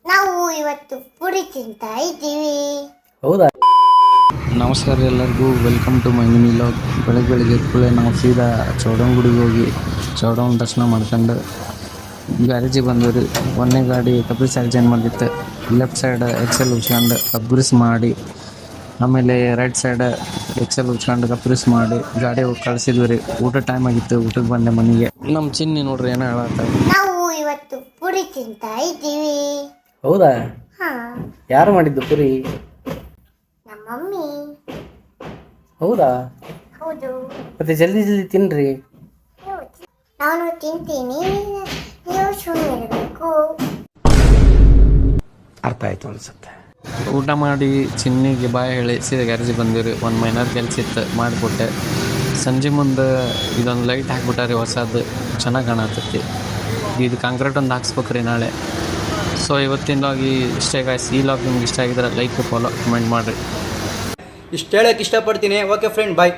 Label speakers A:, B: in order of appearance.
A: ನಾವು ಇವತ್ತು ಪುರಿ ತಿಂತಾ ಇದ್ದೀವಿ.
B: ಹೌದಾ? ನಮಸ್ಕಾರ ಎಲ್ಲರಿಗೂ, welcome to my mini vlog. ಬೆಳಗ್ಗೆ ಎದ್ಕೊಳ್ಳೆ ನಾವು ಸೀದಾ ಚೌಡಂಗುಡಿಗೆ ಹೋಗಿ ಚೌಡವನ ದರ್ಶನ ಮಾಡ್ಕೊಂಡು ಗ್ಯಾರೇಜಿಗೆ ಬಂದವ್ರಿ. ಒಂದನೇ ಗಾಡಿ ಕಬ್ರಿಸ್ ಎಕ್ಸ್ಚೇಂಜ್ ಮಾಡಿತ್ತು. ಲೆಫ್ಟ್ ಸೈಡ್ ಎಕ್ಸೆಲ್ ಉಚ್ಕೊಂಡು ಕಬ್ರಿಸ್ ಮಾಡಿ, ಆಮೇಲೆ ರೈಟ್ ಸೈಡ್ ಎಕ್ಸೆಲ್ ಉಚ್ಕೊಂಡು ಕಬ್ರಿಸ್ ಮಾಡಿ ಗಾಡಿ ಹೋಗಿ ಕಳಿಸಿದ್ವಿ ರೀ. ಊಟ ಟೈಮ್ ಆಗಿತ್ತು, ಊಟಕ್ಕೆ ಬಂದೆ ಮನೆಗೆ. ನಮ್ಮ ಚಿನ್ನಿ ನೋಡ್ರಿ ಏನೋ ಹೇಳತ್ತ.
A: ನಾವು ಇವತ್ತು ಪುರಿ ತಿಂತಾ ಇದ್ದೀವಿ.
B: ಹೌದಾ?
A: ಹಾ,
B: ಯಾರು ಮಾಡಿದ್ದು ಪುರಿ?
A: ನಮ್ಮ ಮಮ್ಮಿ.
B: ಹೌದಾ?
A: ಹೌದು.
B: ಮತ್ತೆ ಜಲ್ದಿ ತಿನ್ರಿ.
A: ನಾನು ತಿಂತೀನಿ, ನೀವು ಸುಮ್ಮನೆ ಇರಬೇಕು.
B: ಅರ್ಥ ಆಯ್ತು ಅನ್ಸುತ್ತೆ. ಊಟ ಮಾಡಿ ಚಿನ್ನಿಗೆ ಬಾಯ್ ಹೇಳಿ ಸೀದಾ ಗ್ಯಾರೇಜಿಗೆ ಬಂದಿವ್ರಿ. ಒಂದು ಮೈನರ್ ಕೆಲಸ ಇತ್ತು, ಮಾಡಿಕೊಟ್ಟೆ. ಸಂಜೆ ಮುಂದೆ ಇದೊಂದು ಲೈಟ್ ಹಾಕ್ಬಿಟ್ಟಾರೆ ಹೊಸದು, ಚೆನ್ನಾಗಿ ಕಾಣತ್ತೈತಿ. ಇದು ಕಾಂಕ್ರೀಟ್ ಒಂದು ಹಾಕ್ಸ್ಬೇಕ್ರಿ ನಾಳೆ. ಸೊ ಇವತ್ತಿನ ಲಾಗ್ ಇಷ್ಟೇ ಗಾಯ್ಸ್. ಈ ಲಾಗ್ ನಿಮ್ಗೆ ಇಷ್ಟ ಆಗಿದ್ರೆ ಲೈಕ್, ಫಾಲೋ, ಕಮೆಂಟ್ ಮಾಡಿರಿ.
C: ಇಷ್ಟು ಹೇಳೋಕ್ಕೆ ಇಷ್ಟಪಡ್ತೀನಿ. ಓಕೆ ಫ್ರೆಂಡ್, ಬಾಯ್.